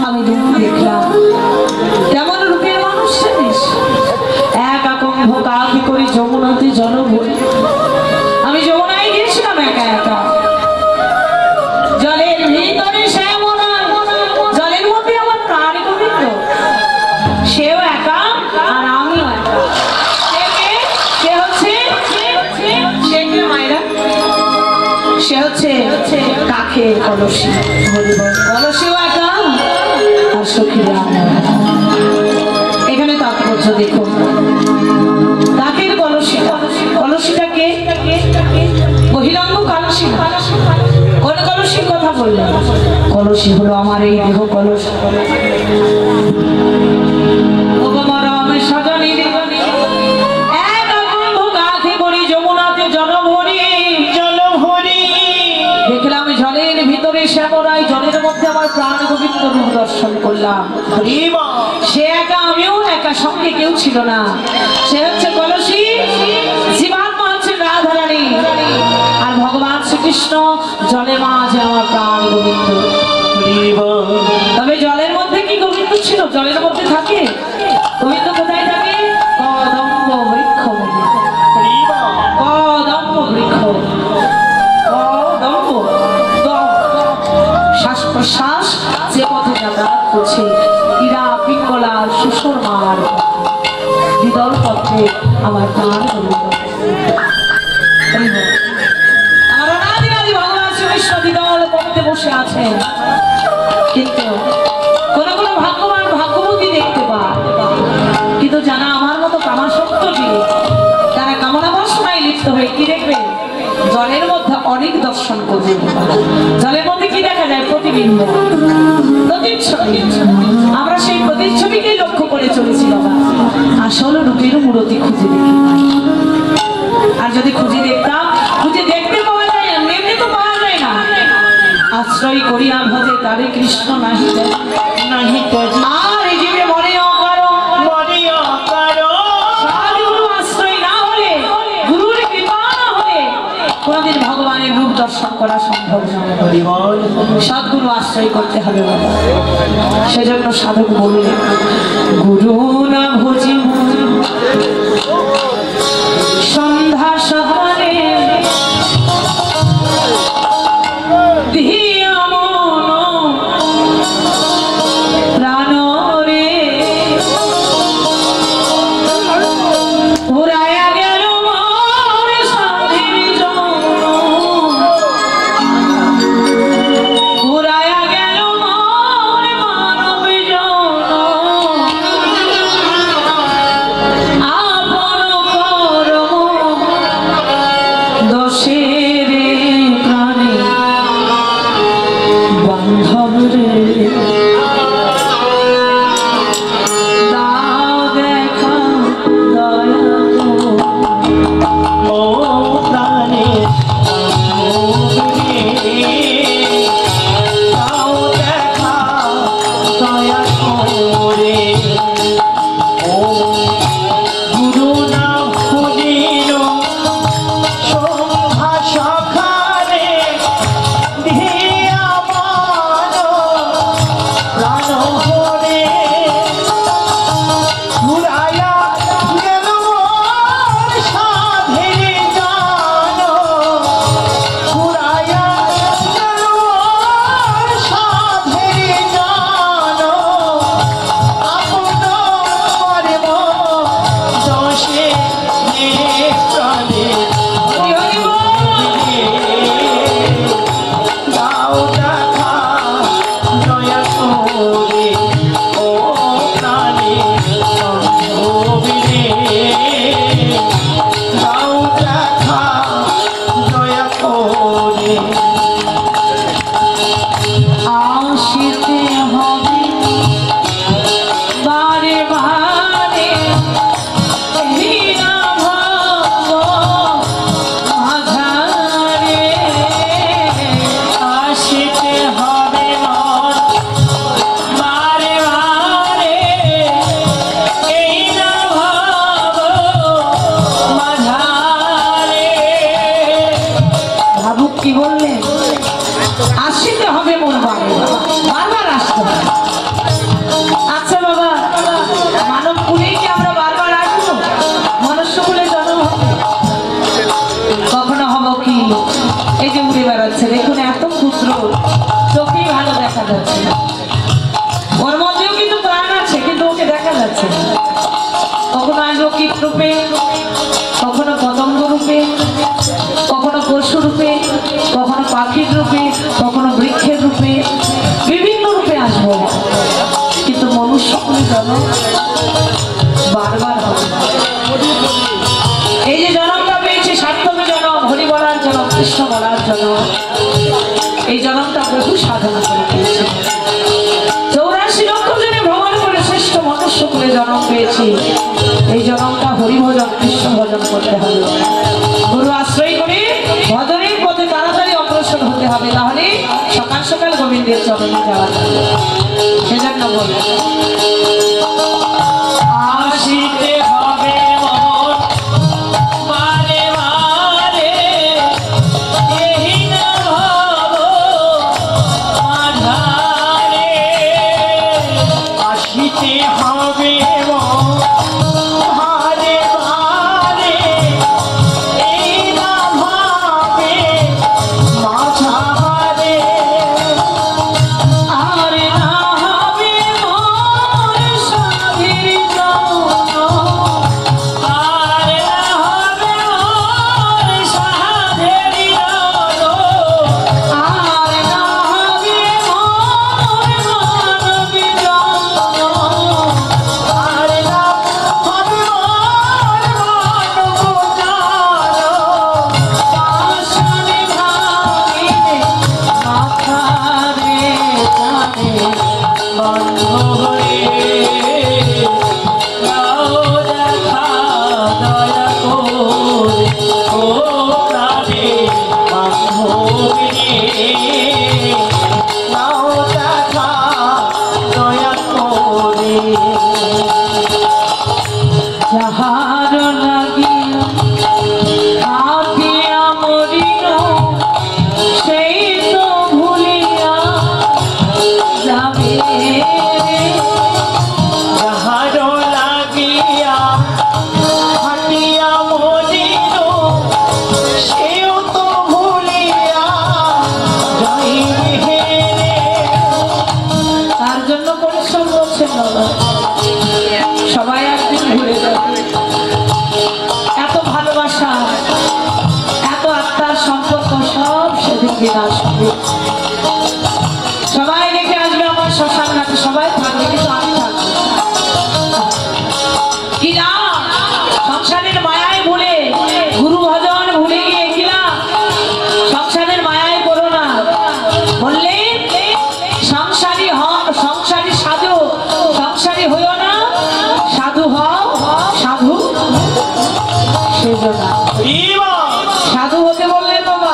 আমি রূপ দেখলাম। কেমন রূপের মানুষ জানিস? এক আকম্ভ কাকে করে যমুনাতে জল ভরি। আমি যমুনায় গিয়েছিলাম একা একা, জলের ভিতরে জলের মধ্যে আমার প্রাণ গোবিন্দ, সেও একা আর আমিও একা। সে হচ্ছে কাকে কলসি, কলসিও একা আর সখীরা। এখানে তাৎপর্য দেখো, কাকের কলসি, কলসিটাকে বহিরঙ্গ কলসি। কোন কলসির কথা বললেন? কলসি হলো আমার এই দেহ কলস। জলের মধ্যে আমার প্রাণ গোবিন্দ রূপ দর্শন করলাম। সে একা, আমিও একা, সঙ্গে কেউ ছিল না। সে হচ্ছে কলসি, জীবাত্মা হচ্ছে রাধারানী, আর ভগবান শ্রীকৃষ্ণ জলের মাঝে আমার প্রাণ গোবিন্দ। তবে জলের মধ্যে কি গোবিন্দ ছিল? জলের মধ্যে থাকে গোবিন্দ। কোথায় থাকে? কদম্ব বৃক্ষ, কদম্ব বৃক্ষ, কদম্ব। শ্বাস প্রশ্বাস যে পথে যাতায়াত করছে, ইরা পিঙ্গলা সুসর মার হৃদয় পথে আমার প্রাণ গোবিন্দ। আমার অনাদিকাদি ভগবান শ্রীকৃষ্ণ হৃদয় পথে বসে আছেন। কিন্তু কোন কোন ভাগ্যবান ভাগ্যবতী দেখতে পায়, কিন্তু জানা আমার মতো কামাসক্তটি তারা কামনা বাসনায় লিপ্ত হয়ে কি দেখবে? জলের মধ্যে অনেক দর্শন করবে। জলের মধ্যে কি দেখা যায়? প্রতিবিম্ব, প্রতিচ্ছবি। আমরা সেই প্রতিচ্ছবিকে লক্ষ্য করে চলেছি বাবা, আসল রূপের মূরতি খুঁজে দেখি। আর যদি খুঁজে দেখতাম, খুঁজে দেখতে পাওয়া যায়, এমনি তো পাওয়া যায় না। আশ্রয় করিয়া ভজে তারে কৃষ্ণ নাহি নাহি। আর এই জীবে মনে অকারো, মনে অকারো, সাধুগুরু আশ্রয় না হলে, গুরুর কৃপা না হলে কোনদিন ভগবানের রূপ দর্শন করা সম্ভব নয়। সদ্গুরু আশ্রয় করতে হবে বাবা। সেজন্য সাধক বললেন, গুরু না ভজি সন্ধ্যা সকালে কি বললেন? আসিতে হবে মোর বাড়ি, বারবার দেখা যাচ্ছে না, ওর মধ্যেও কিন্তু প্রাণ আছে, কিন্তু ওকে দেখা যাচ্ছে না। কখনো আসবো কীট রূপে, কখনো পতঙ্গ রূপে, কখনো পশু রূপে, কখনো পাখির রূপে, কখনো বৃক্ষের রূপে, বিভিন্ন রূপে আসবো, কিন্তু মনুষ্য জন্ম বারবার হবে। এই যে জন্মটা পেয়েছি সার্থক জন্ম, হরি বলার জন্ম, কৃষ্ণ বলার জন্য, এই জন্মটা বহু সাধনা করে পেয়েছি। 84 লক্ষ জনে ভ্রমণ করে শ্রেষ্ঠ মনুষ্য করে জন্ম পেয়েছি। এই জন্মটা হরি ভজন, কৃষ্ণ ভজন করতে হবে, গুরু আশ্রয় করে ভজনের পথে তাড়াতাড়ি অগ্রসর হতে হবে, তাহলে সকাল সকাল গোবিন্দের চরণে যাওয়া যাবে। সেজন্য বলে আসিতে হবে মন বারে বারে, এই না ভব মাঝারে। আসিতে হবে মন বারে বারে, এই না ভাবে মাঝারে। আরে না হবে মোর সাধীর জন্য, আরে না হবে মোর সাধের জন্য, আরে না হবে মোর মানব জন্য, আরে না হবে মোর মানব জানো। পাষাণে ভাঙিলে মাথারে টানে বন্ধ হয়ে নাও দেখা দয়া করে, ও প্রাণে বান্ধবী নাও দেখা দয়া করে। যাহার লাগিয়া থাকিয়া মরিল, সেই তো ভুলিয়া যাবে। যাহার লাগিয়া হাটিয়া মরিল, সেও তো ভুলিয়া যাইবে রে। তার জন্য পরিশ্রম করছেন বাবা, সবাই একদিন ঘুরে যাবে। এত ভালোবাসা, এত আত্মার সম্পর্ক সব সেদিন বিনাশ হবে। সবাই রেখে আসবে আমার শ্মশান ঘাটে, সবাই থাকবে, কিন্তু আমি থাকবো কি না? সংসারের মায়ায় ভুলে, গুরু ভজন ভুলে গিয়ে কিনা সংসারের মায়ায় পড়ো না। বললে সংসারী সংসারী সাধু, সংসারী হইও না, সাধু হও, সাধু সেজো না। সাধু হতে বললেন বাবা,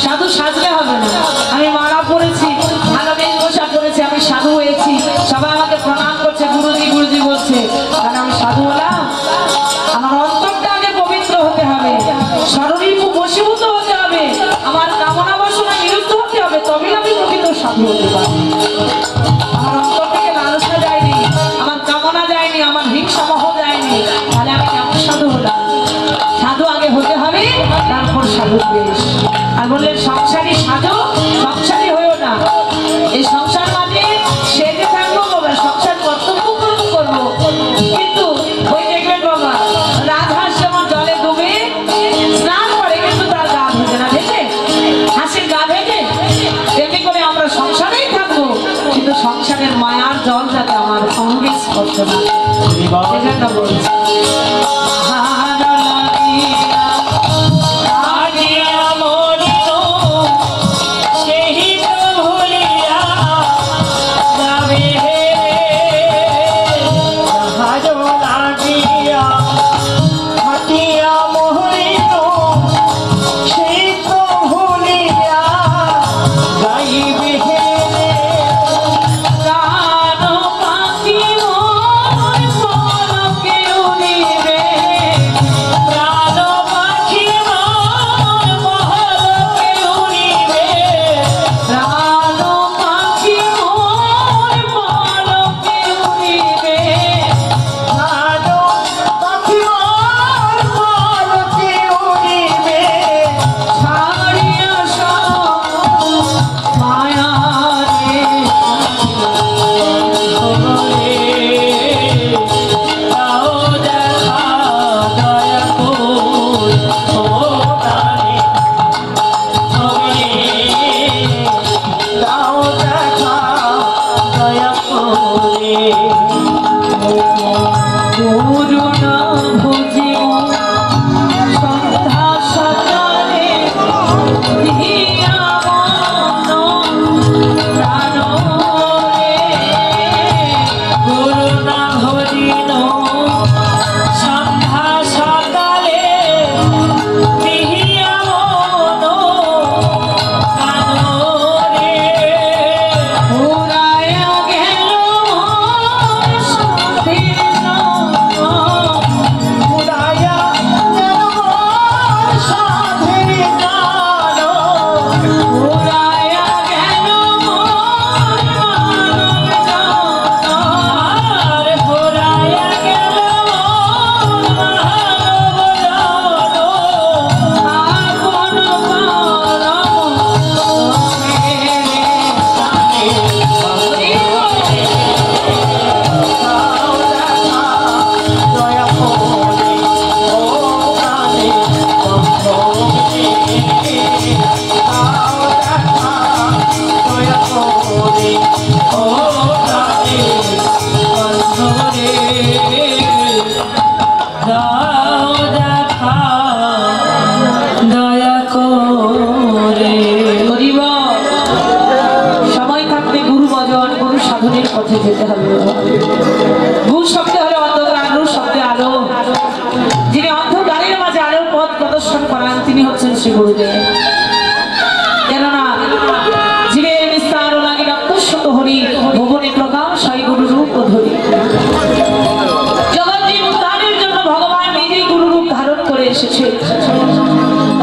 সাধু সাজলে হবে না। আমি মালা পড়েছি, ভালো বেশভূষা পড়েছি, আমি সাধু হয়েছি, সবাই আমাকে প্রণাম করছে, গুরুজি গুরুজি বলছে, কারণ আমি সাধু হলাম। আমার অন্তরটা আগে পবিত্র হতে হবে, শরীর বশীভূত হতে হবে, আমার কামনা বাসনা বিরুদ্ধ হতে হবে, তবেই আমি প্রকৃত সাধু হতে পারি। আমার অন্তর থেকে লালসা যায়নি, আমার কামনা যায়নি, আমার হিংসা মোহ যায়নি, তাহলে আমি কেমন সাধু হলাম? সাধু আগে হতে হবে, তারপর সাধু বেশ। আর বললেন সংসারী সাধু, সংসারী হয়েও না। এই সংসার মাঝে সেজে থাকবো বাবা, সংসার কর্তব্য করবো, কিন্তু ওই দেখবেন বাবা রাজহাঁস যেমন জলে ডুবে স্নান করে, কিন্তু তার গা ভেজে না, ভেজে হাসির গা ভেজে, তেমনি করে আমরা সংসারেই থাকবো, কিন্তু সংসারের মায়ার জল যাতে আমার সঙ্গে স্পর্শ না করে। সেজন্য বলছি ভালো লাগিয়া হাটিয়া মরিল, সেই তো ভুলিয়া যাবে রে। যাহার লাগিয়া হাটিয়া মরিল, সেই তো ভুলিয়া যাইবে রে। প্রাণ পাখি মোর মনকে উড়িবে, ভজন গুরু সাধনের পথে যেতে হবে। গু শব্দে হলো অন্ধকার, রু শব্দে আলো। যিনি অন্ধকারের মাঝে আলোর পথ প্রদর্শন করান তিনি হচ্ছেন শ্রী গুরুদেব। কেননা জীবের নিস্তার লাগে রক্তস্বত হরি, ভুবনে প্রকাশ হয় গুরু রূপ ধরি। জগৎজীব উদ্ধারের জন্য ভগবান নিজেই গুরু রূপ ধারণ করে এসেছে।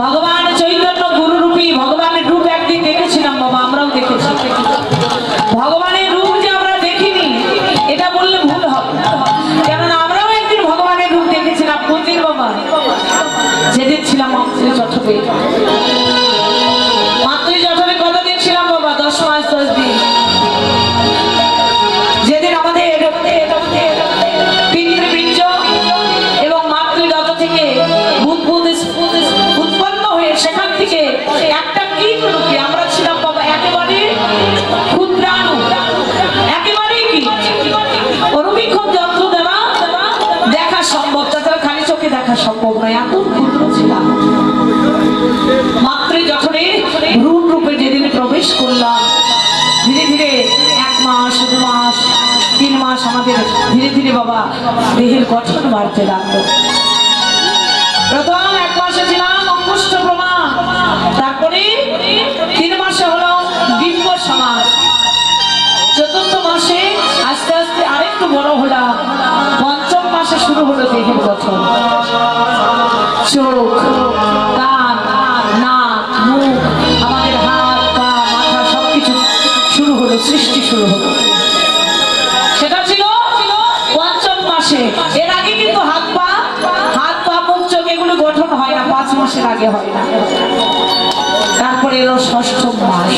ভগবান চৈতন্য গুরুরূপী ভগবানের রূপ একদিন দেখেছিলাম বাবা, আমরাও দেখেছি। ভগবানের রূপ যে আমরা দেখিনি এটা বললে ভুল হবে, কেননা আমরাও একদিন ভগবানের রূপ দেখেছিলাম। কোনদিন বাবা? যেদিন ছিলাম মাতৃ জঠরে। মাতৃ জঠরে কতদিন ছিলাম বাবা? 10 মাস 10 দিন। যেদিন আমাদের পিতৃবীর্য এবং মাতৃগত থেকে বুদ্বুদ উৎপন্ন হয়ে সেখান থেকে একটা কীট রূপে আমরা ছিলাম বাবা, একেবারে ক্ষুদ্রাণু, একেবারে কি অনুবীক্ষণ যন্ত্র দ্বারা দেখা সম্ভব, তাছাড়া খালি চোখে দেখা সম্ভব নয়, এত ক্ষুদ্র ছিলাম। মাতৃ জঠরে ভ্রূণ রূপে যেদিন প্রবেশ করলাম, ধীরে ধীরে 1 মাস 2 মাস 3 মাস আমাদের ধীরে ধীরে বাবা দেহের গঠন বাড়তে লাগলো। প্রথম 1 মাসে ছিলাম অঙ্গুষ্ঠ প্রমাণ, তারপরে 3 মাসে হলো ডিম্ব সমাজ, 4র্থ মাসে আস্তে আস্তে আরেকটু বড় হলাম, 5ম মাসে শুরু হলো দেহের গঠন। চোখ, কান, নাক, মুখ, আমাদের হাত পা মাথা সবকিছু শুরু হলো, সৃষ্টি শুরু হলো। সেটা ছিল 5ম মাসে। এর আগে কিন্তু হাত পা মুখ চোখ এগুলো গঠন হয় না, 5 মাসের আগে হয় না। তারপরে এলো 6ম মাস,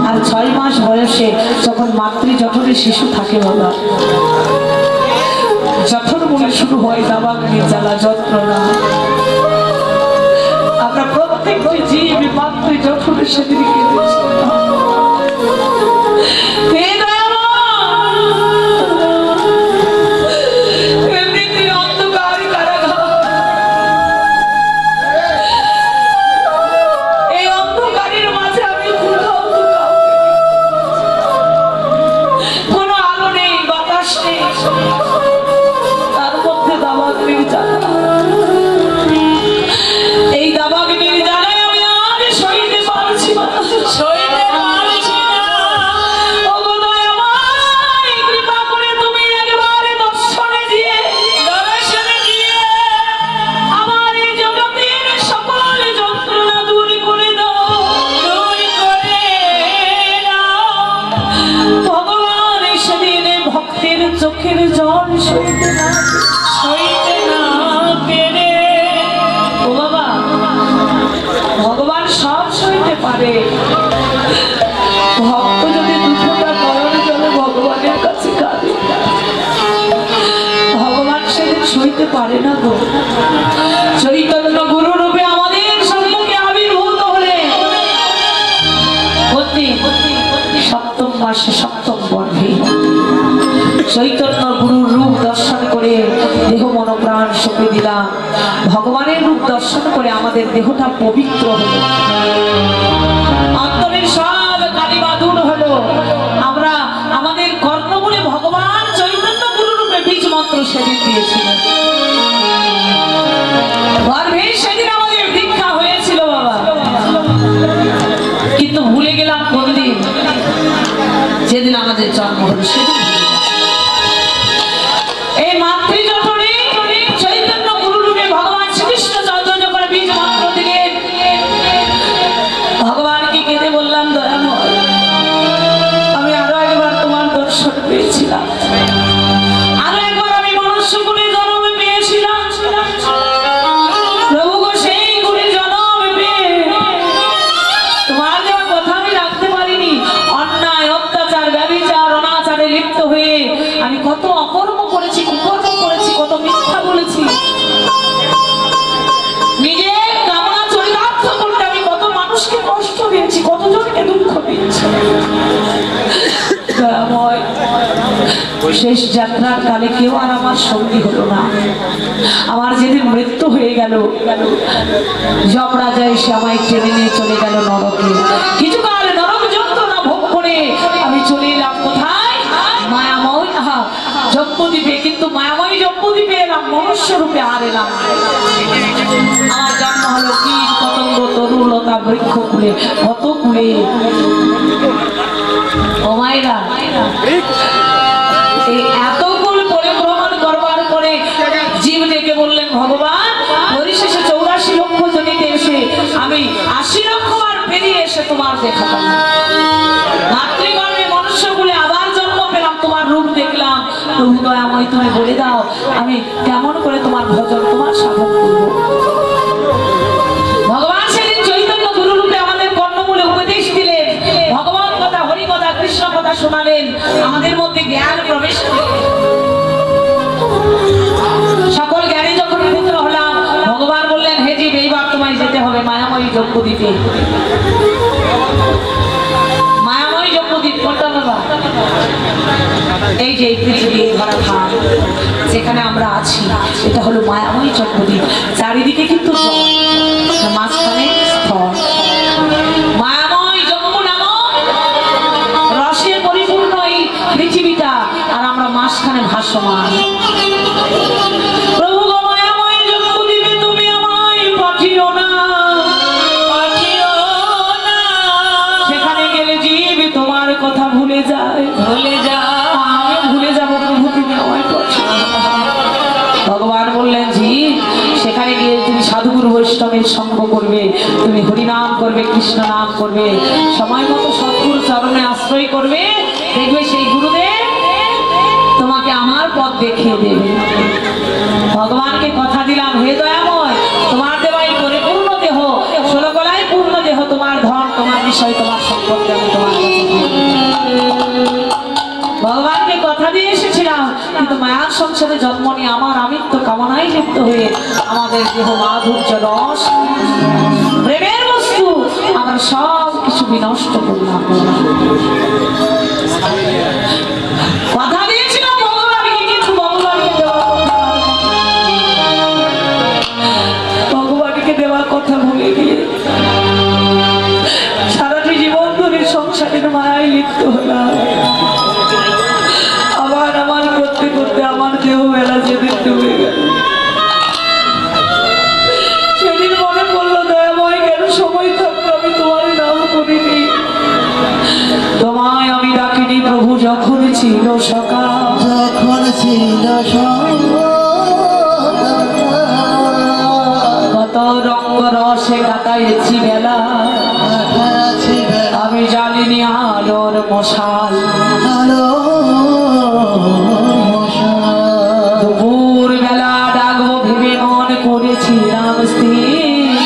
আর 6 মাস বয়সে যখন মাতৃ জঠরে শিশু থাকে বাবা, জঠর বলে শুরু হয় দাবাগ্নি জ্বালা যন্ত্রণা। আমরা প্রত্যেকটি জীব মাতৃ জঠরে সেদিন কেঁদেছি। এই দাবাগ্নির জ্বালায় আমি আর সইতে পারছি না। চোখের জল সইতে না পেরে। ও বাবা, ভগবান সব সইতে পারে, ভক্ত যদি দুঃখটা নয়ন জলে ভগবানের কাছে কাঁদে, ভগবান সেদিন সইতে পারে না গো। চৈতন্য গুরু রূপে আমাদের সম্মুখে আবির্ভূত হলে 7ম মাসে 7ম বর্ষে চৈতন্য গুরুর রূপ দর্শন করে দেহ মন প্রাণ সঁপে দিলাম। ভগবানের রূপ দর্শন করে আমাদের দেহটা পবিত্র হলো, অন্তরের সব কালিমা দূর হলো। আমরা আমাদের কর্ণমূলে ভগবান চৈতন্য গুরু রূপে বীজ মন্ত্র সেদিন দিয়েছিলেন। গর্ভে সেদিন আমাদের দীক্ষা হয়েছিল বাবা, কিন্তু ভুলে গেলাম কোন দিন? যেদিন আমাদের জন্ম হলো সেদিন। এই মাতৃ জঠরে চৈতন্য গুরু রূপে ভগবান শ্রীকৃষ্ণ চৈতন্য করে বীজ মন্ত্র দিলেন। ভগবানকে কেঁদে বললাম, দয়াময় আমি আরো একবার তোমার দর্শন পেয়েছিলাম, আরো একবার আমি মনুষ্য গুণে জন্ম পেয়েছিলাম। প্রভু গো, সেই গুণে জন্ম পেয়ে তোমার দেওয়া কথা আমি রাখতে পারিনি। অন্যায় অত্যাচার ব্যভিচার অনাচারে লিপ্ত হয়ে আমি কত অকর্ম করেছি, কুকর্ম করেছি, কত মিথ্যা বলেছি, নিজের কামনা চরিতার্থ করতে আমি কত মানুষকে কষ্ট দিয়েছি, কতজনকে দুঃখ দিয়েছি। শেষ যাত্রার কালে কেউ আর আমার সঙ্গী হলো না। আমার যেদিন মৃত্যু হয়ে গেল, যমরাজা এসে আমায় টেনে নিয়ে চলে গেল নরকে। কিছুকাল নরক যন্ত্রণা ভোগ করে আমি আমি চলে এলাম কোথায়? মায়াময় জম্বুদ্বীপে। কিন্তু মায়াময় জম্বুদ্বীপে এলাম মনুষ্য রূপে, আর এলাম আমার জন্ম হলো কীট পতঙ্গ তরুলতা বৃক্ষ কুলে কত কুলে। ও মায়েরা, এই এতগুলো পরিভ্রমণ করবার পরে জীব ডেকে বললেন, ভগবান পরিশেষে 84 লক্ষ জনিতে এসে আমি 80 লক্ষ বার পেরিয়ে এসে তোমার দেখা পেলাম। মাতৃগর্ভে মনুষ্য বলে আবার জন্ম পেলাম, তোমার রূপ দেখলাম। প্রভু দয়াময়, তুমি বলে দাও আমি কেমন করে তোমার ভজন, তোমার সাধন করব। ভগবান সেদিন চৈতন্য গুরু রূপে আমাদের কর্ণমূলে উপদেশ দিলেন, ভগবান কথা, হরি কথা, কৃষ্ণ কথা শোনালেন, আমাদের মধ্যে জ্ঞান প্রবেশ করলেন। সকল জ্ঞানী যখন পুত্র হলাম, ভগবান বললেন, হে জীব, এইবার তোমায় যেতে হবে মায়াময়ী জম্বুদ্বীপে। মায়াময়ী জম্বুদ্বীপ কোনটা বাবা? এই যে পৃথিবী ধরা থাক যেখানে আমরা আছি, এটা হলো মায়াময়ী জম্বুদ্বীপ। চারিদিকে কিন্তু মাঝখানে স্থল। মায়াময় জম্বু নামক রসে পরিপূর্ণ এই পৃথিবীটা, আর আমরা মাঝখানে ভাসমান। প্রভু গো, মায়াময় জম্বুদ্বীপে তুমি আমায় পাঠিও না, সেখানে গেলে জীব তোমার কথা ভুলে যায়, ভুলে যায়, আমি ভুলে যাবো। প্রভু তুমি আমায় পাঠিও না। ভগবান বললেন, জীব সেখানে গিয়ে তুমি সাধুগুরু বৈষ্ণবের সঙ্গ করবে, তুমি হরিনাম করবে, কৃষ্ণ নাম করবে, সময় মতো সৎগুরু চরণে আশ্রয় করবে, দেখবে সেই গুরুদেব তোমাকে আমার পথ দেখিয়ে দেবে। ভগবানকে কথা দিলাম, হে দয়াময়, তোমার দেওয়াই পরিপূর্ণ দেহ, 16 গলায় পূর্ণ দেহ, তোমার ধন, তোমার বিষয়, তোমার সম্পত্তি আমি তোমার কাছে ভগবানকে কথা দিয়ে এসেছিলাম। কিন্তু মায়ার সংসারে জন্ম নিয়ে আমার আমিত্ব কামনায় লিপ্ত হয়ে আমাদের দেহ মাধুর্য রস প্রেমের বস্তু আমরা সব কিছু বিনষ্ট করলাম। কথা দিয়েছিলাম ভগবানকে, কিন্তু ভগবানকে দেওয়ার কথা ভুলে গিয়ে সারাটি জীবন ধরে সংসারের মায়ায় লিপ্ত হলাম। আবার আমার করতে করতে আমার দেহ বেলা যেদিন ডুবে গেল, সেদিন মনে পড়লো, দয়াময় কেন সময় থাকতো আমি তোমার নাম করিনি, তোমায় আমি ডাকিনি। প্রভু যখন ছিল সকাল, যখন ছিল কত রঙ্গ রসে কাটাইছি বেলা, আমি জ্বালিনি আলোর মশাল। দুপুর বেলা ডাকবো ভেবে মন করেছিলাম স্থির,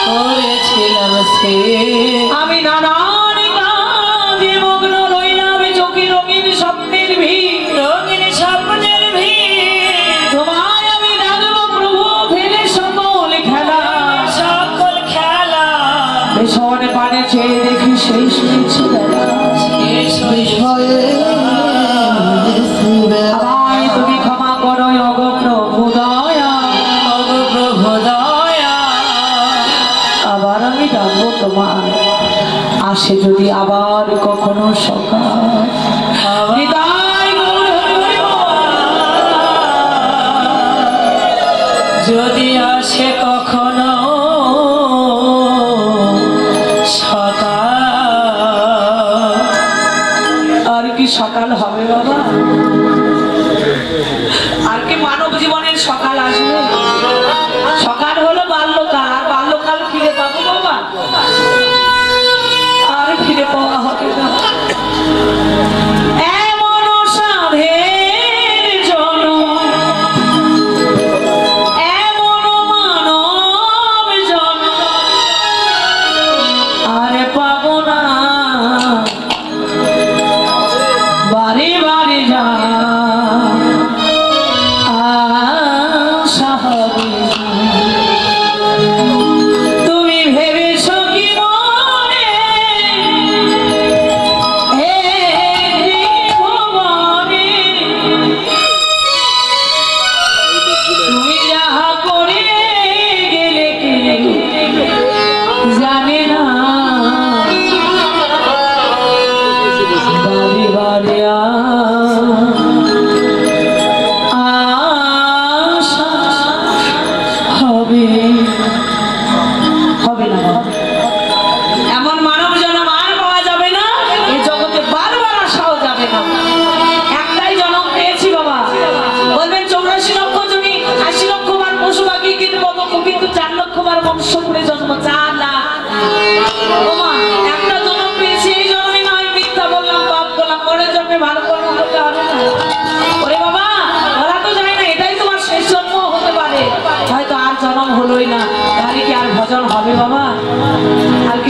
করেছিলাম স্থির। আমি নানান কাজে মগ্ন রইলাম, চোখে রঙিন স্বপ্নের ভিড়, রঙিন স্বপ্নের ভিড়। তোমায় আমি ডাকবো প্রভু ফেলে সকল খেলা, সকল খেলা। ভীষণ পানে চেয়ে দেখি সেই শুনেছি বেলা, আমায় তুমি ক্ষমা করো অগ প্রভু দয়া, অগ প্রভু দয়া। আবার আমি ডাকবো তোমার, আসে যদি আবার কখনো সকাল। যদি আসে কখনো সকাল, আর কি সকাল হবে বাবা? আর কি মানব জীবনের সকাল আসবে? সকাল হলো বাল্যকাল, আর বাল্যকাল ফিরে পাবো বাবা? আর ফিরে পাওয়া হবে না। এমন সাধের জনম, এমন মানব জনম আর পাবো না, বারে বারে যা আশা হবে।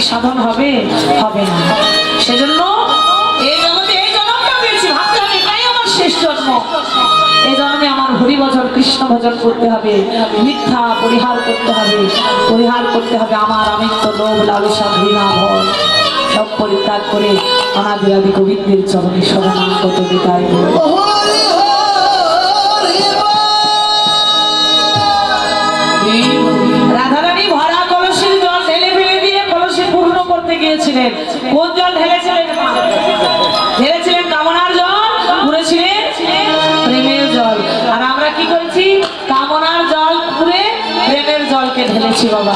কি সাধন হবে? হবে না। সেজন্য এই জগতে এই জন্মটা পেয়েছি, ভাবতে হবে এটাই আমার শেষ জন্ম। এই জন্মে আমার হরি ভজন কৃষ্ণ ভজন করতে হবে, মিথ্যা পরিহার করতে হবে, পরিহার করতে হবে আমার আমিত্ব লোভ লালসা ঘৃণা ভয় সব পরিত্যাগ করে অনাদি আদি গোবিন্দের চরণে শরণাগত বিদায় করব। রাধারানী ভরা কলসির জল ঢেলে ফেলে দিয়ে কলসি পূর্ণ করতে গিয়েছিলেন। কোন জল ঢেলেছিলেন? ঢেলেছিলেন কামনার জল, পুরেছিলেন প্রেমের জল। আর আমরা কি করেছি? কামনার জল পুরে প্রেমের জলকে ঢেলেছি। বাবা,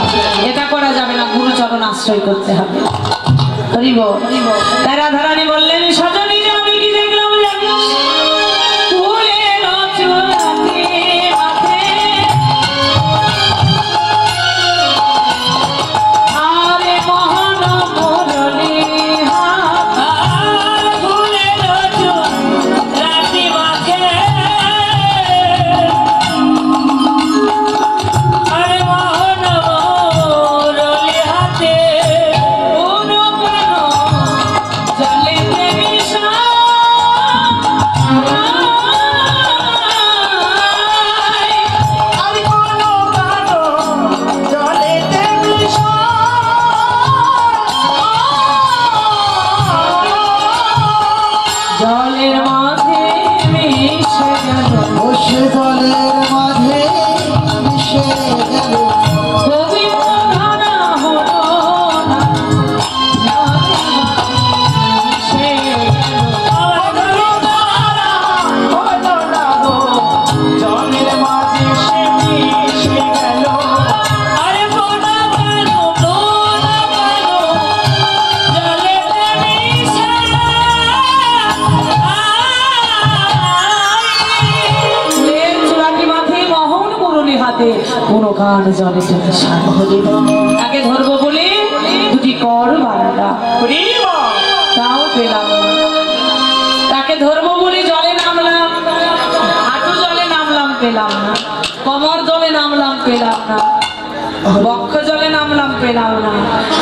এটা করা যাবে না, গুরুচরণ আশ্রয় করতে হবে। হরিব। তাই রাধারানী বললেন, সজনী আমি কি দেখলাম জানিস? ফুলের চূড়াতে মাথে আরে মোহন মুরলী হাত, ফুলের চূড়াতে মাথে আরে মোহন মুরলী হাতে কোনো জলে মিশা আর কোনো কারো জলেতে মিশা জলের মাঝে মিশে গেল বসে জলের মাঝে মিশে গেল গোবিন্দ ধারা হলো না, জলের মাঝে মিশে গেল। হলো না গো, জলের মাঝে সে মিশে গেল আরে বোনা কেন, বোনা কেন, জলেতে মিশে ফুলের চূড়াটি মাথে মোহন মুরলী হাতে কোনো গান জলে মিশান। তাকে ধরবো বলে দুটি কর বাড়া, তাও পেলাম না। তাকে ধরবো বলে জলে নামলাম, হাঁটু জলে নামলাম, পেলাম না। কমর জলে নামলাম, পেলাম না। বক্ষ জলে নামলাম, পেলাম না।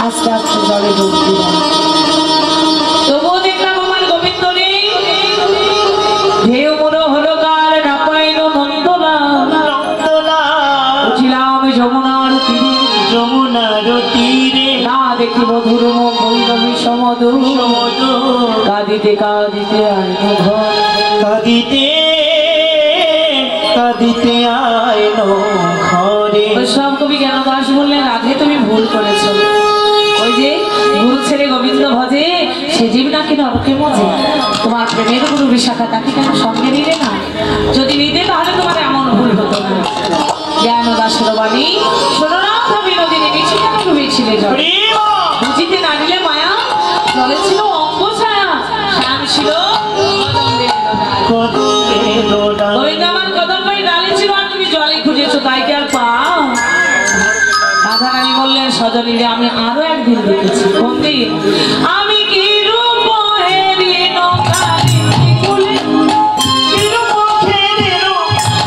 আস্তে আস্তে জলে ডুব দিলাম, তবুও দেখলাম আমার গোবিন্দ নেই। ঢেউ মনো হলো কার না পাইল নন্দলাল, উঠিলাম যমুনার তীরে, যমুনার তীরে না দেখি মধুর মুখ বৈরবী সমদূর, কাঁদিতে কাঁদিতে আইন ঘর, কাঁদিতে কাঁদিতে আইলো ঘরে সব কবি জ্ঞানদাস বললেন, রাধে তুমি ভুল করেছো। ওই যে গুরু ছেড়ে গোবিন্দ ভজে সে জীব নাকি নরকে মজে। তোমার প্রেমের গুরু বিশাখা তাকে কেন সঙ্গে নিলে না? যদি নিতে তাহলে তোমার এমন ভুল হতো না। জ্ঞানদাসের বাণী শোনো না, বিনোদিনী নিচে কেন ডুবেছিলে জল? বুঝিতে না নিলে মায়া, জলে ছিল অঙ্গ ছায়া, শ্যাম ছিল গোবিন্দ আমার কদম পাই ডালে ছিল, আর তুমি জলে খুঁজেছো, তাই কি আর পাও? রাধারানী বললেন, সজনী রে আমি আরো একদিন দেখেছি। কোন দিন? আমি কি রূপ হেরিন কালিন্দী কুলে, কি রূপ হেরিন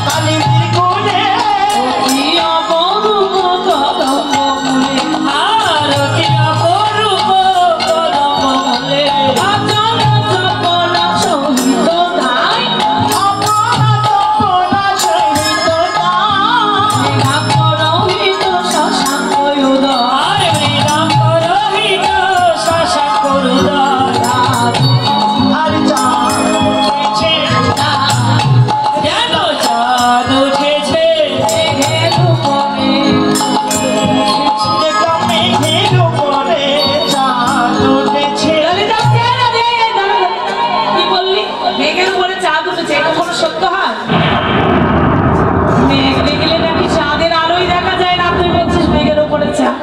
কালিন্দী কুলে, কি অপরূপ কদম মূলে, আর কি অপরূপ কদম মূলে, আচল চপলা সহিত ধাই, আপনা তপনা সহিত তাই, মৃগাঙ্গরহিত শশাঙ্ক উদয়, মৃগাঙ্গরহিত শশাঙ্ক উদয়, আর চাঁদ উঠেছে, যেন চাঁদ উঠেছে মেঘের উপরে, দেখলাম মেঘের উপরে চাঁদ উঠেছে। কি বললি? মেঘের উপরে চাঁদ উঠেছে, এটা কোনো সত্য হয়? মেঘ দেখলে নাকি চাঁদের আলোই দেখা যায় না, তুই বলছিস মেঘের উপরে চাঁদ।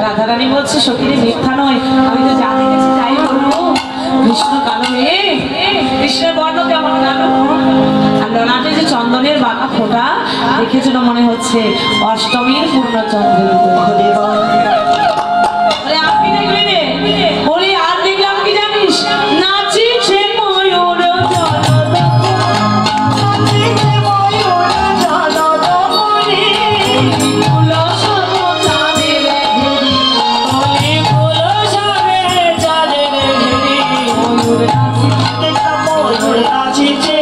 রাধারানী বলছে, সখীরে মিথ্যা নয়, আমি তো যা দেখেছি তাই বলবো। কৃষ্ণ কালো মেঘ, কৃষ্ণের বর্ণ কেমন কালো, আর ললাটে যে চন্দনের বাঁকা ফোঁটা দেখে যেন মনে হচ্ছে অষ্টমীর পূর্ণ চন্দ্রের উপর। বলে আপনি দেখলি রে? বলি আর দেখলাম কি জানিস? নাচিছে ময়ূর জলদপরি, নাচিছে ময়ূর জলদপরি, তুলসম চাঁদের ঘেরি, দেখলাম ময়ূর নাচিছে,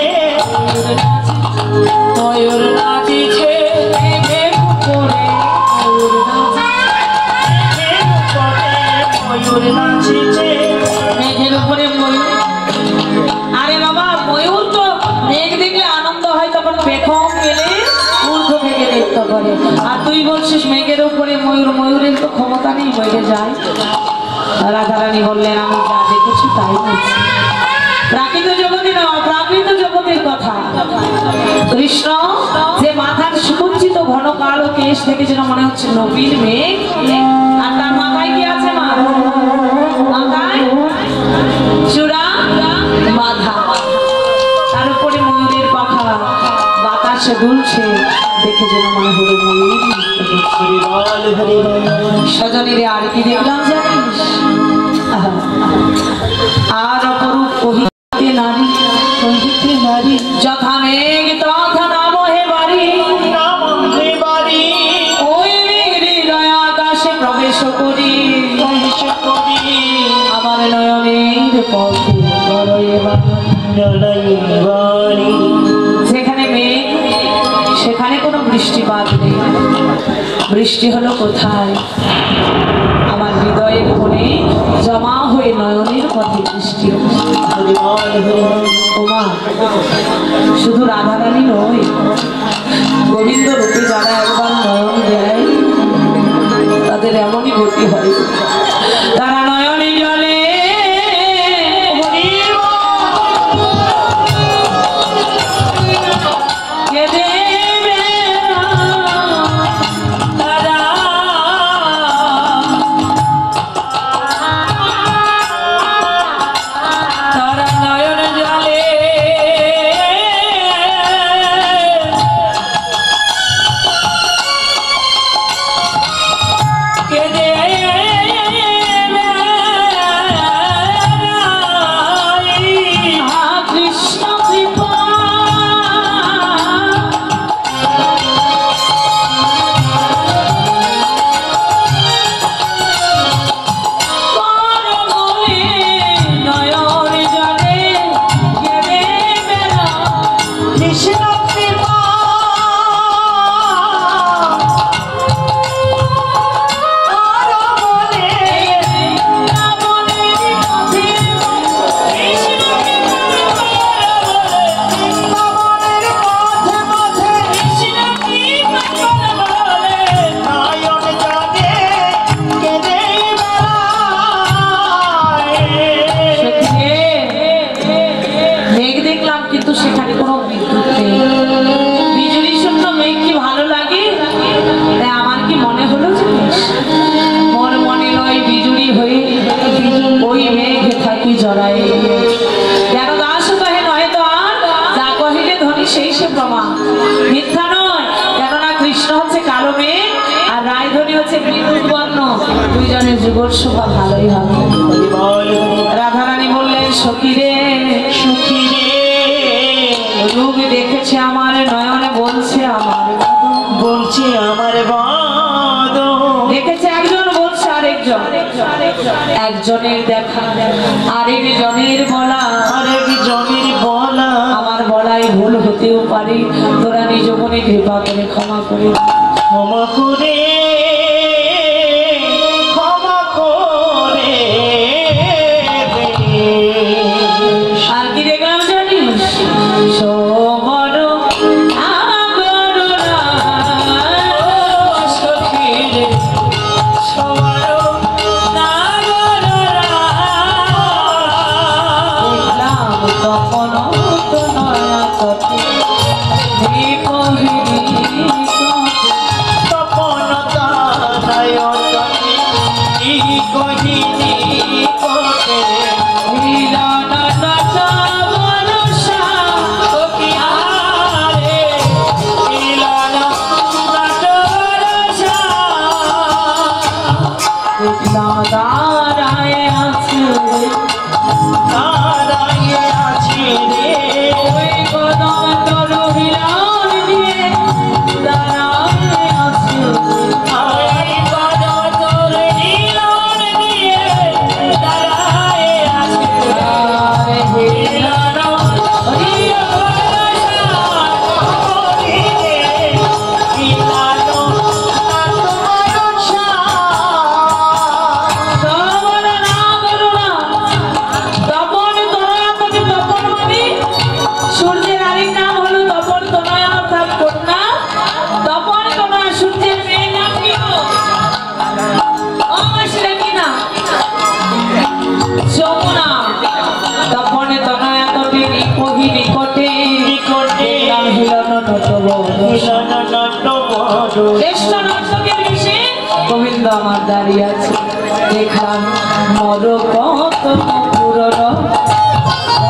ময়ূর নাচিছে মেঘের উপরে, ময়ূর নাচিছে। মেঘের উপরে ময়ূর। আরে বাবা, ময়ূর তো মেঘ দেখলে আনন্দ হয়, তখন পেখম গেলে ঊর্ধ্ব থেকে নৃত্য করে। আর তুই বলছিস মেঘের উপরে ময়ূর, ময়ূরের তো ক্ষমতা নেই বইয়ে যায়। রাধারানী বললেন আমি যা দেখেছি তাই বলছি, প্রাকৃত জগতে না অপ্রাকৃত জগতের কথা। কৃষ্ণ যে মাথার সুকুঞ্চিত ঘন কালো কেশ থেকে যেন মনে হচ্ছে নবীন মেঘ, আর তার মাথায় কি আছে? মা মাথায় চূড়া বাঁধা, তার উপরে ময়ূরের পাখা বাতাসে দুলছে, দেখে যেন মনে হলো ময়ূর। সজনীরে আর কি দেখলাম জানিস? আর অপরূপ কহিতে নারী, কহিতে নারী যথা মেঘ তথা নাম হে বাড়ি, নাম হে বাড়ি, ওই মেঘের হৃদয় আকাশে প্রবেশ করি, প্রবেশ করি, আমার নয়নের পথে গড়ে জড়াই বাড়ি। যেখানে মেঘ সেখানে কোনো বৃষ্টিপাত নেই, বৃষ্টি হলো কোথায়? আমার হৃদয়ের কোণে জমা হয়ে নয়নের পথে বৃষ্টি। ওমা, শুধু রাধারানী নয়, গোবিন্দ রূপে যারা একবার নয়ন দেয় তাদের এমনই গতি হয়, তারা নয়নে জলে কেঁদে শোভা ভালোই হবে। রাধারানী বললেন সখীরে সখীরে, রূপ দেখেছে আমার নয়নে, বলছে আমার বলছে আমার বাদ, দেখেছে একজন, বলছে আরেকজন, একজনের দেখা আরেকজনের বলা, আরেকজনের বলা, আমার বলাই ভুল হতেও পারে, তোরা নিজ মনে কৃপা করে ক্ষমা করে, ক্ষমা করে, ক্ষমা করে। আর কি দেখলাম জানিস? সমর কৃষ্ণ নাটকের বেশে গোবিন্দ আমার দাঁড়িয়ে আছে। দেখলাম মর কত পুরন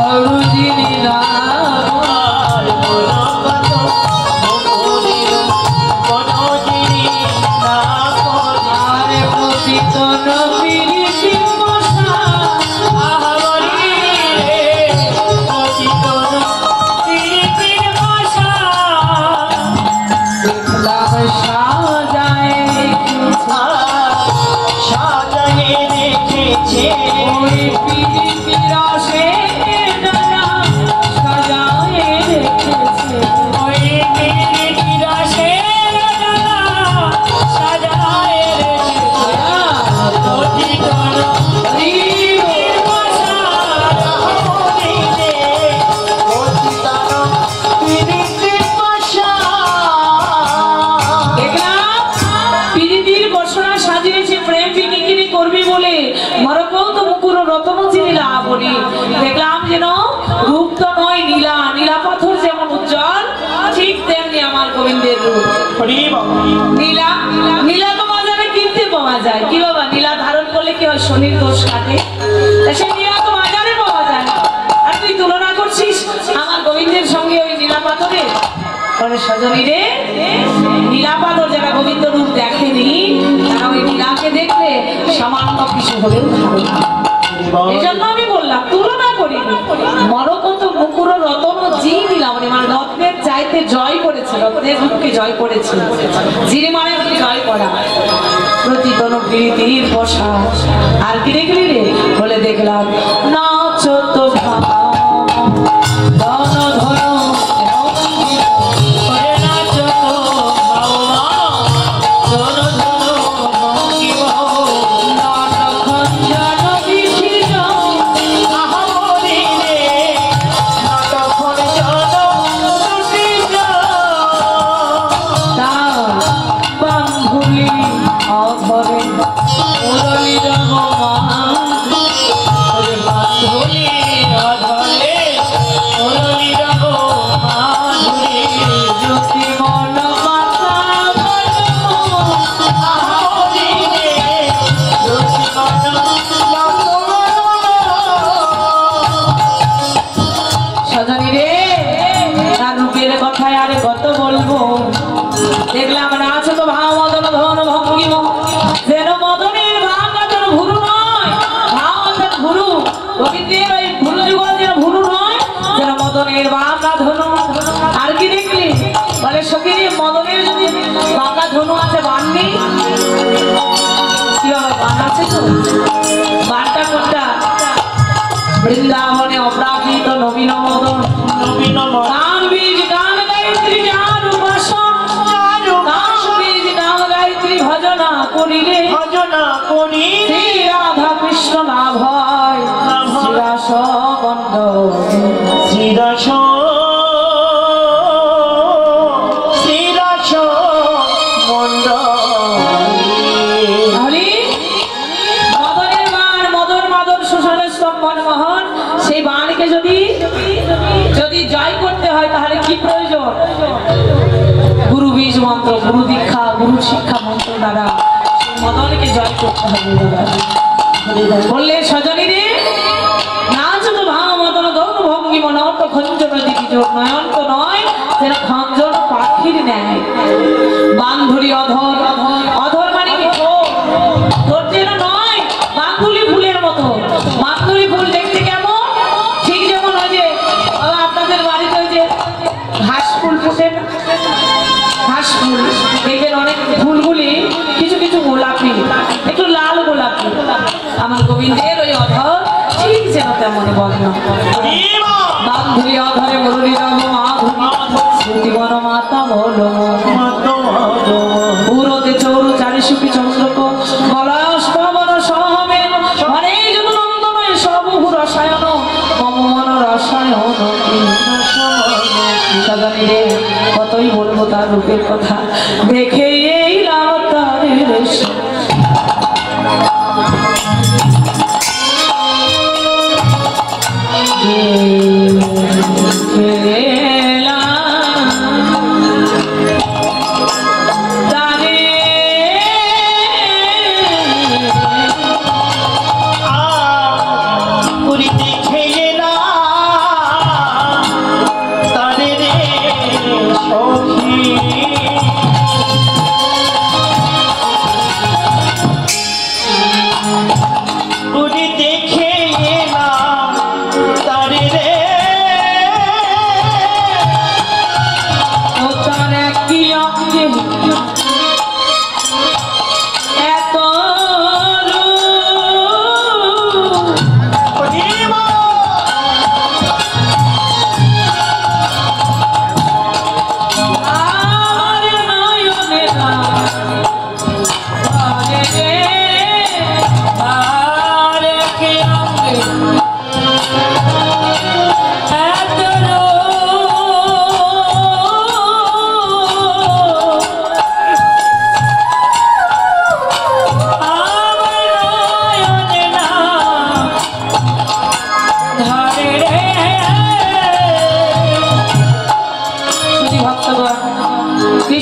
অরুজিনী আর মরকত মুকুরির বনজিনী না করে। আরে পতিত নবীর মশা আহাবরি রে পতিত নবীর ভাষা। দেখলাম সাজায় সাজায়ে রেখেছে ওই পিরিতির রসে ডানা সাজায় রেখেছে। ওই পিরিতির রসের ডালা সাজায়ে রেখেছে। পতিত নবীর ভাষা আহাবরি রে পতিত নবীর ভাষা। দেখলাম পিরিতির বসনা সাজিয়েছে প্রেম বিকিনি করবি বলে মরকত মুকুর রতন চিনিলা বলি। দেখলাম যেন রূপ তো নয় নীলা, নীলা পাথর যেমন উজ্জ্বল ঠিক তেমনি আমার গোবিন্দের রূপ। হরি বাবা নীলা, নীলা তো বাজারে কিনতে পাওয়া যায়। কি বাবা, নীলা ধারণ করলে কি হয়, শনির দোষ কাটে। তা সেই নীলা তো বাজারে পাওয়া যায় না। আর তুই তুলনা করছিস আমার গোবিন্দের সঙ্গে ওই নীলা পাথরের। পরে সজনী রে, নীলা পাথর যারা গোবিন্দ রূপ দেখেনি তারা ওই নীলাকে দেখলে সামান্য কিছু হলেও ধারণা। এই জন্য আমি বললাম তুলনা করি। মরকত মুকুর রতন জি নিলাম মানে রত্নের চাইতে জয় করেছে, রত্নের রূপকে জয় করেছে। জিরি মানে হচ্ছে জয় করা। প্রতিতন প্রীতির বসা আর কি দেখলি রে বলে দেখলাম নাচ তো ধন ধন ওরে নাচ তো বাবা ধন ধন মঙ্গিব। নাটখঞ্জন বিচির আহাবরি রে নাটখন জন দুটিজ। বান্ধুলি অধরে মুরলী রঘুমান ধুলি অধরে মুরলী রঘুমাধুরী। জ্যোতি মন মাতা আহাবরি রে জ্যোতি মন সজনী রে, তার রূপের কথায় আরে কত বলবো। দেখলাম নাচ তো ভাব মদন ধন ভঙ্গিম যেন মদনের ভাঙাতর ভুরু নয়, ভাঙাতর ভুরু গোবিন্দের ওই ভুরু যুগল যেন ভুরু নয়, যেন মদনের বাঁকা ধনু। আর কি দেখলি বলে সখী মদনের যদি বাঁকা ধনু আছে বান নেই? কি বাবা বান আছে তো? বানটা কোনটা? বৃন্দাবনে অপরাজিত নবীন মদন নবীন মন গান বীজ গান গায়ত্রী যার উপাসন, গান বীজ গান গায়ত্রী ভজনা করিলে ভজনা করি শ্রী রাধা কৃষ্ণ না ভয় শ্রীরাস বন্ধ। শ্রীরাস শ্রীরাস মন্ডলী। হরি মদনের বাণ মদন মাদন সুষণের স্তম্ভন মোহন, সেই বাণকে যদি জয় করতে হয় তাহলে কি প্রয়োজন? গুরু বীজ মন্ত্র, গুরু দীক্ষা, গুরু শিক্ষা মন্ত্র দ্বারা সেই মদনকে জয় করতে হবে। বললে সজনী রে নাচ তো ভাঙ মদন গৌর ভঙ্গি মনত খঞ্জন দিবি জোর নয়ন তো নয় যেন খঞ্জন পাখির ন্যায়। বান্ধুরি অধর, অধর মানে কি ঠোঁট, ঠোঁট যেন নয় বান্ধুলি ফুলের মতো। বান্ধুলি ফুল দেখতে কেমন? ঠিক যেমন ওই যে আপনাদের বাড়িতে ওই যে ঘাস ফুল ফুটে না, ঘাস ফুল দেখবেন অনেক ফুলগুলি কিছু কিছু গোলাপি, একটু লাল গোলাপি। আমার গোবিন্দের ওই অধর ঠিক যেন তেমন বর্ণ। বান্ধুরি অধরে মুরলী রঙ মাধুরী বন মাতা বল পুরোতে চৌরু চারিশুকি চন্দ্রক বলাস পবন সহমে মানে যত নন্দময় সবহু রসায়ন মম মন রসায়ন। সজনী রে কতই বলবো তার রূপের কথা, দেখে এই লাতারের তারে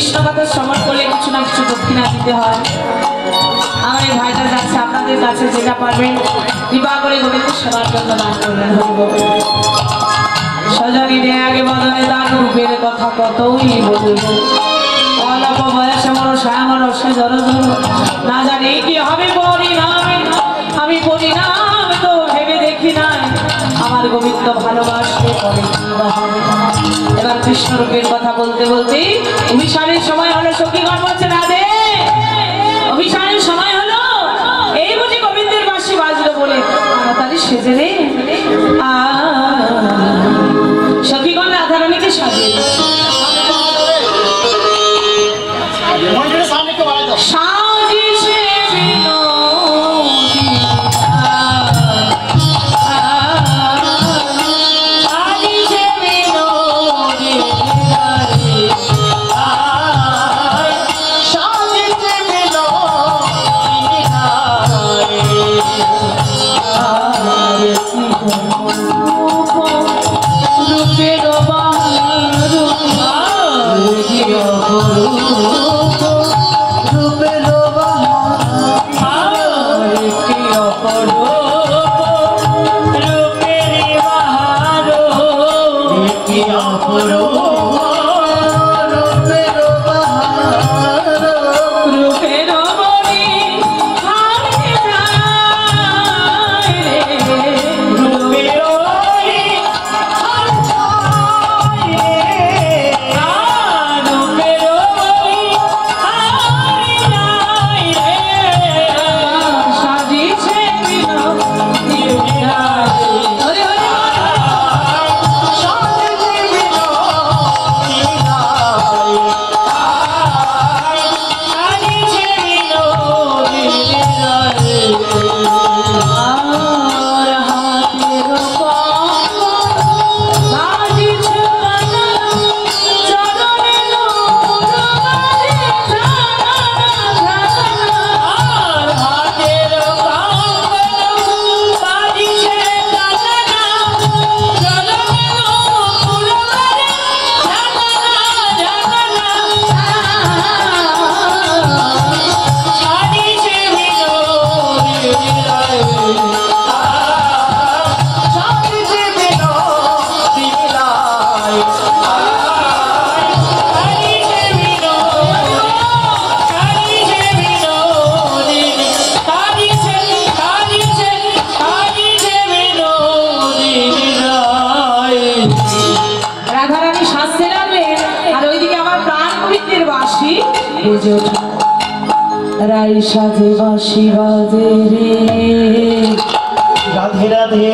কৃষ্ণ কথা শ্রবণ করলে কিছু না কিছু দক্ষিণা দিতে হয়। আমার এই ভাইটা যাচ্ছে আপনাদের কাছে, যেটা পারবেন কৃপা করে গোবিন্দের সেবার জন্য দান করবেন। সজনী আগে বদনে তার রূপের কথা কতই বলব, অল্প বয়সে মনো শ্যামর সে জর না জানি কি হবে পরিণামে, আমি পরিণাম তো ভেবে দেখি নাই, আমার গোবিন্দ ভালোবাসলে পরে কি বা হবে। এবার কৃষ্ণ রূপের কথা বলতে বলতে অভিসারের সময় হলো। সখীগণ বলছে রাধে, অভিসারের সময় হলো, এই বুঝি গোবিন্দের বাঁশি বাজলো বলে তাড়াতাড়ি সেজে রে। সখীগণ রাধারানীকে সাজিয়ে সাজিয়েছে রাই সাজে বাঁশি বাজে রে। রাধে রাধে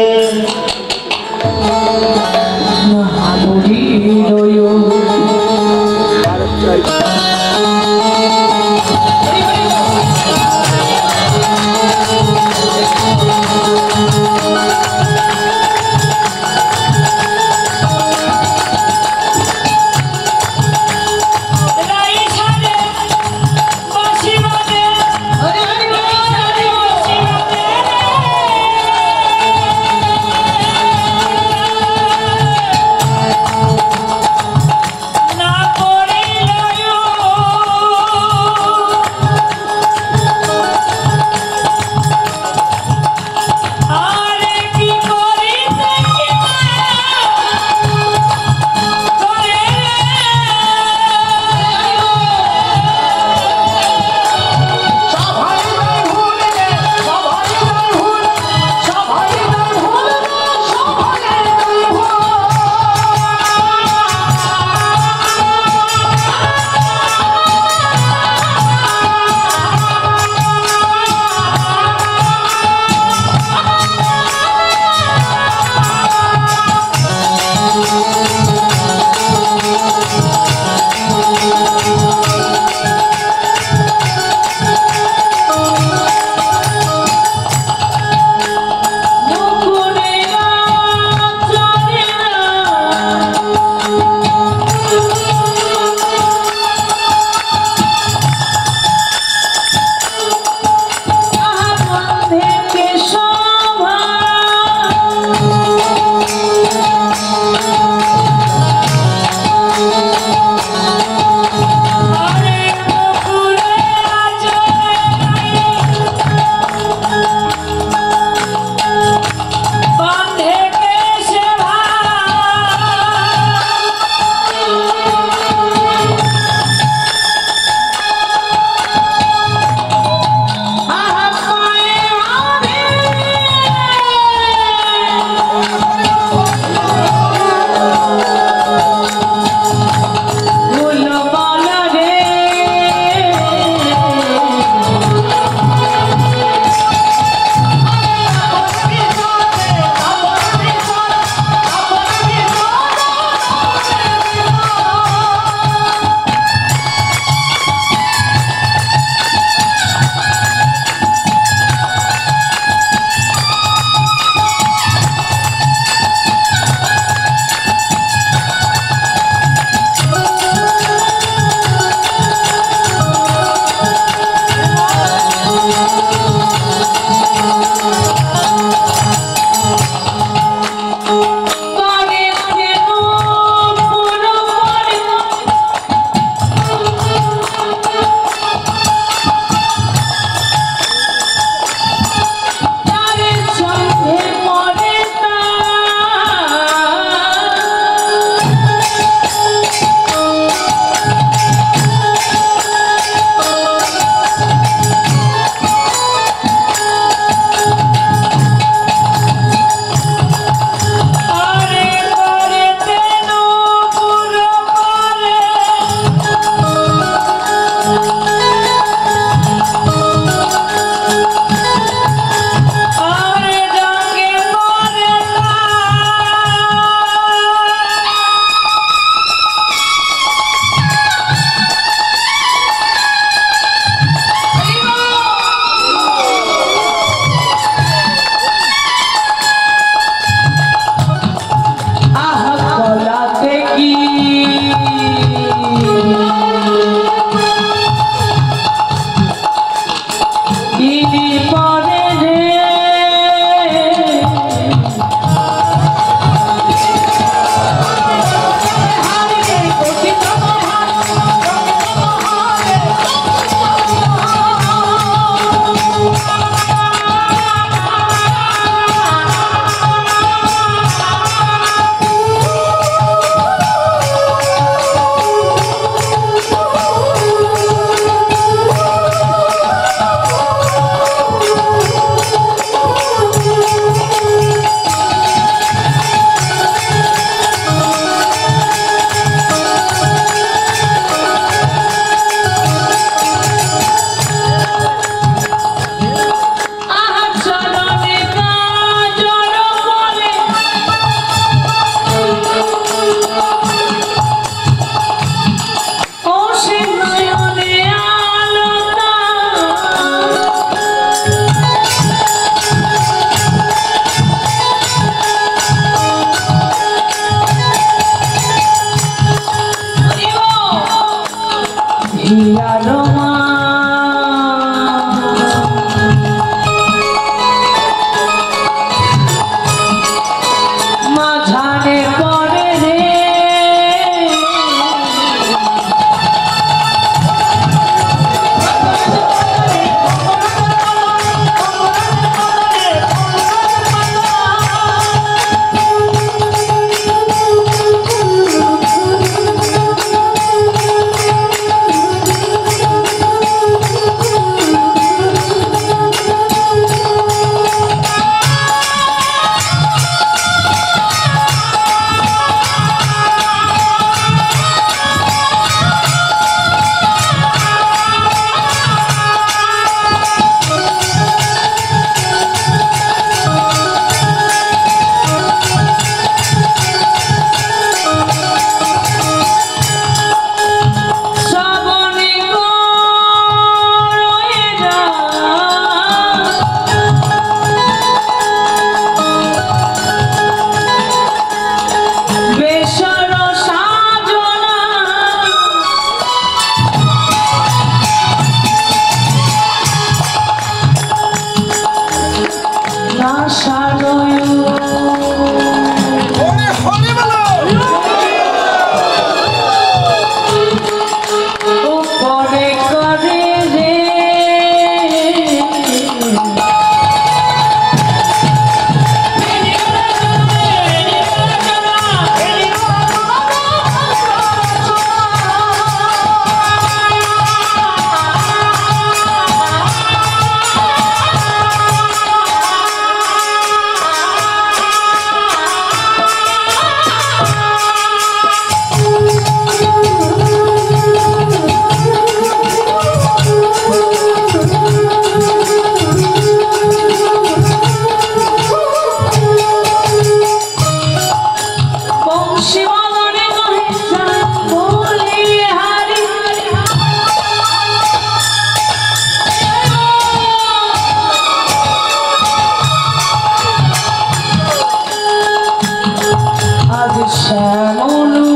শ্যামলু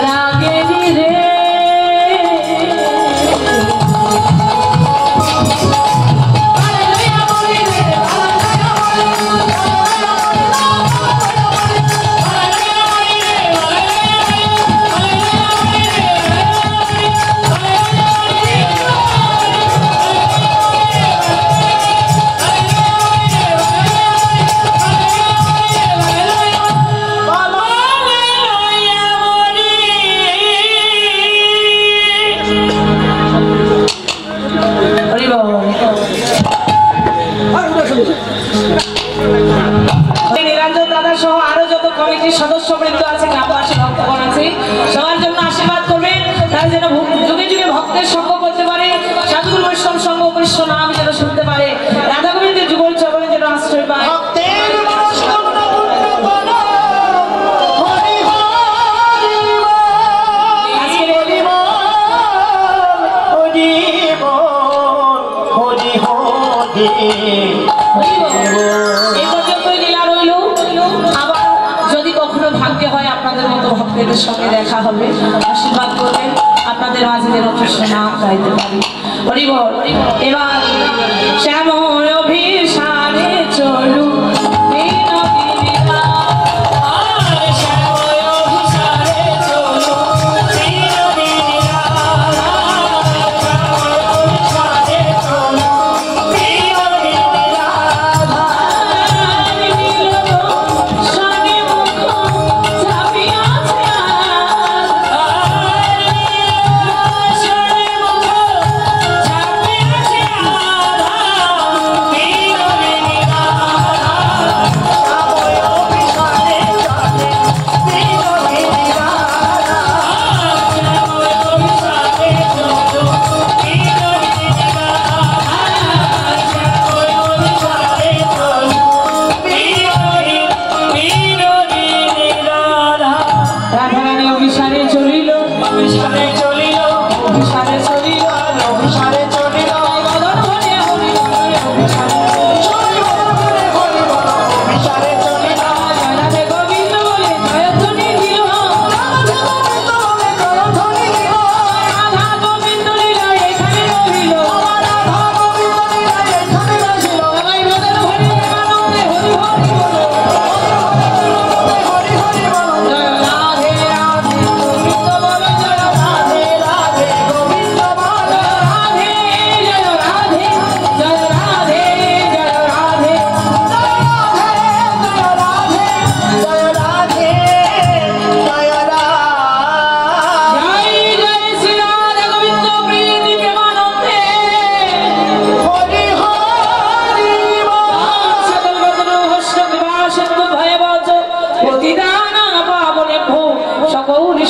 রাগেনি রে নিরঞ্জন দাদা সহ আরো যত কমিটির সদস্যবৃন্দ আছে, গ্রামবাসী ভক্তগণ আছে, সবার জন্য আশীর্বাদ করবেন। তারা যেন যুগে যুগে ভক্তের সঙ্গ করতে পারে, সাধুগুরু বৈষ্ণব সঙ্গ কৃষ্ণ নাম যেন শুনতে পারে, রাধা গোবিন্দের যুগল চরণে যেন আশ্রয় পায়। এই পর্যন্তই লীলা রইল। আবার যদি কখনো ভাগ্য হয় আপনাদের মতো ভক্তদের সঙ্গে দেখা হবে, আশীর্বাদ করবেন, আপনাদের মাঝে যেন কৃষ্ণ নাম গাইতে পারি। হরি বল। এবার শ্যামল অভিসারে চলু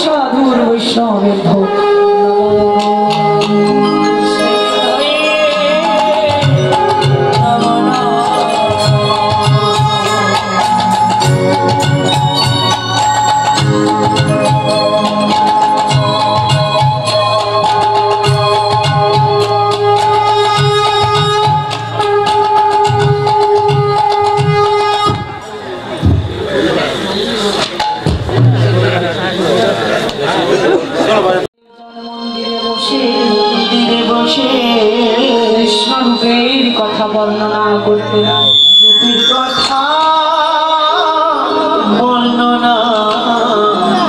সাধুর বৈষ্ণবের ভোগ কৃষ্ণরূপের কথা বর্ণনা করতে কথা বর্ণনা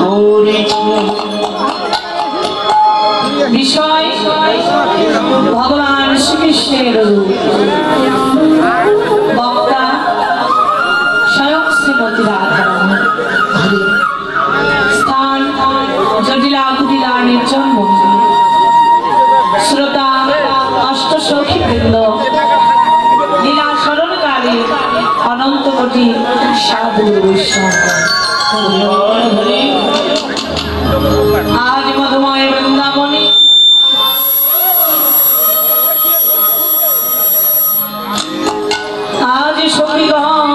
করেছি। বিষয় ভগবান শ্রীকৃষ্ণের রূপ, বক্তা স্বয়ং শ্রীমতী রাধা, স্থান জটিলা কুটিলা নির্জন মন্দির, শ্রোতা অষ্টসখী বৃন্দ, লীলা স্মরণকারী অনন্ত কোটি সাধু বৈষ্ণব। আজ মধুময় বৃন্দাবনে আজ সখীগণ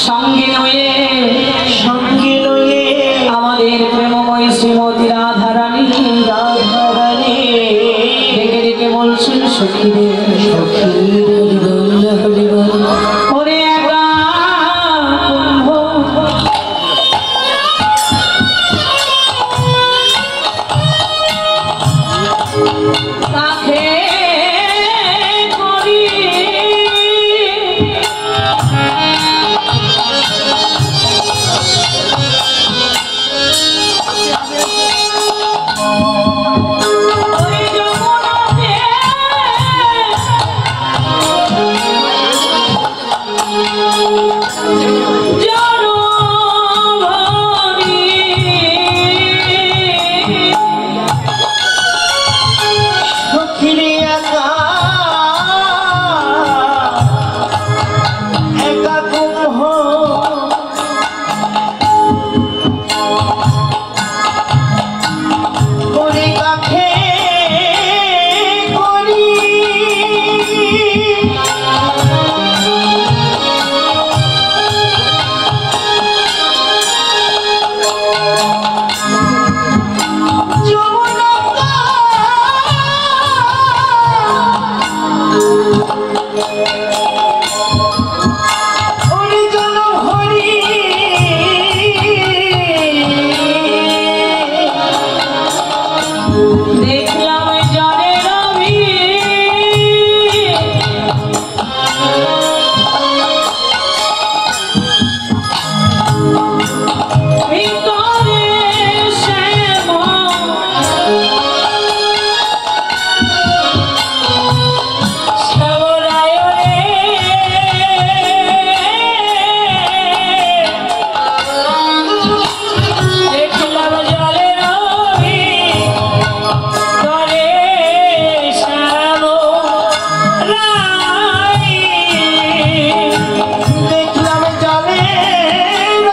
সঙ্গে নয়ে আমাদের প্রেমময়ী শ্রীমতী রাধারানী রাধা সখী রে সখী ওরে একা কুম্ভ কাকে করি ওরে যমুনাতে সখী রে একা একা কুম্ভ ওরে কাকে করি দেখলাম জলের ভিতরে শ্যামরায়রে দেখলাম জলের ভিতরে শ্যামরায় দেখলাম জলের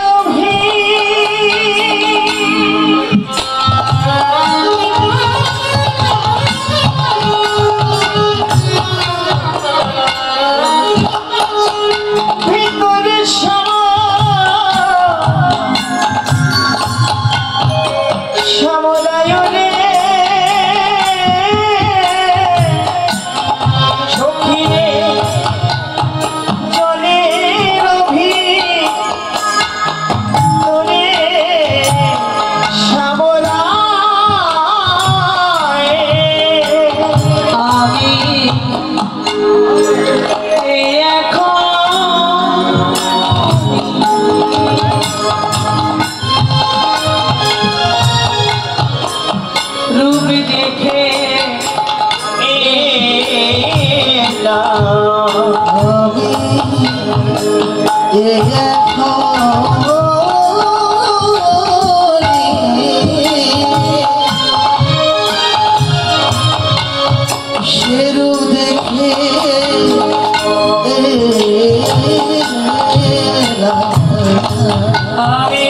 ভিতরে শ্যামরায়রে সখী রে জলের ভিতরে শ্যামরায় আমি রূপ দেখে শেরু দেখে আমি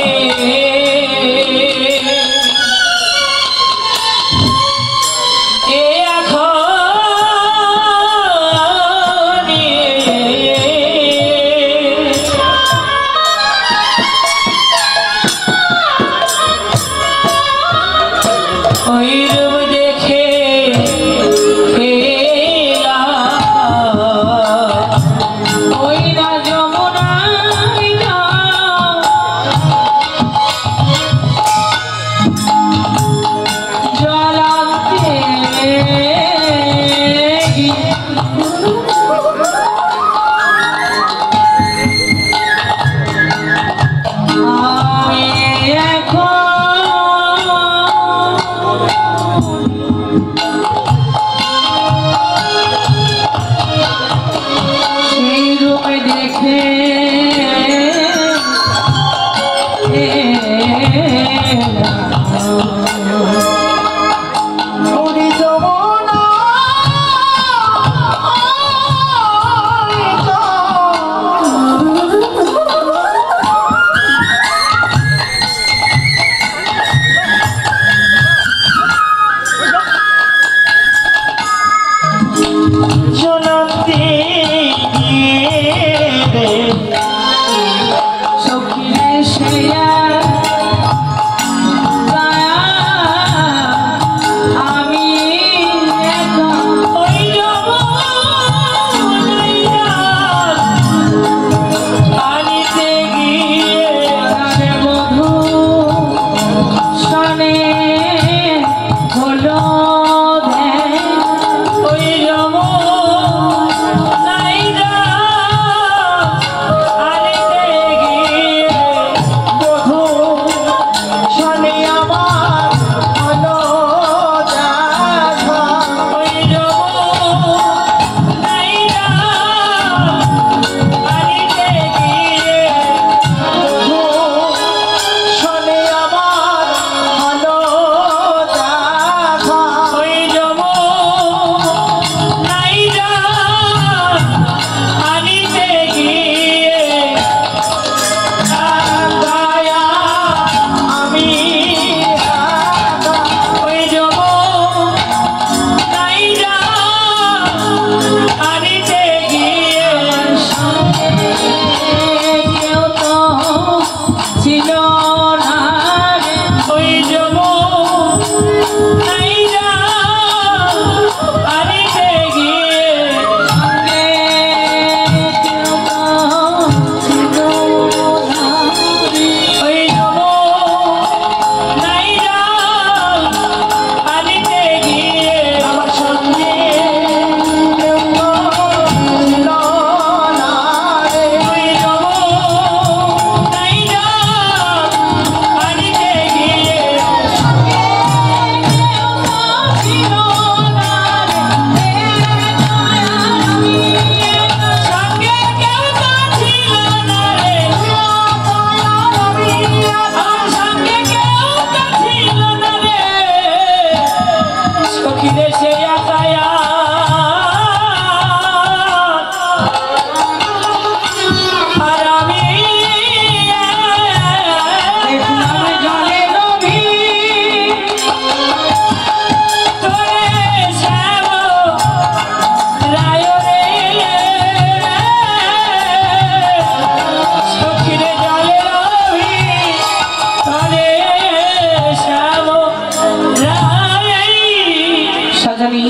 আমি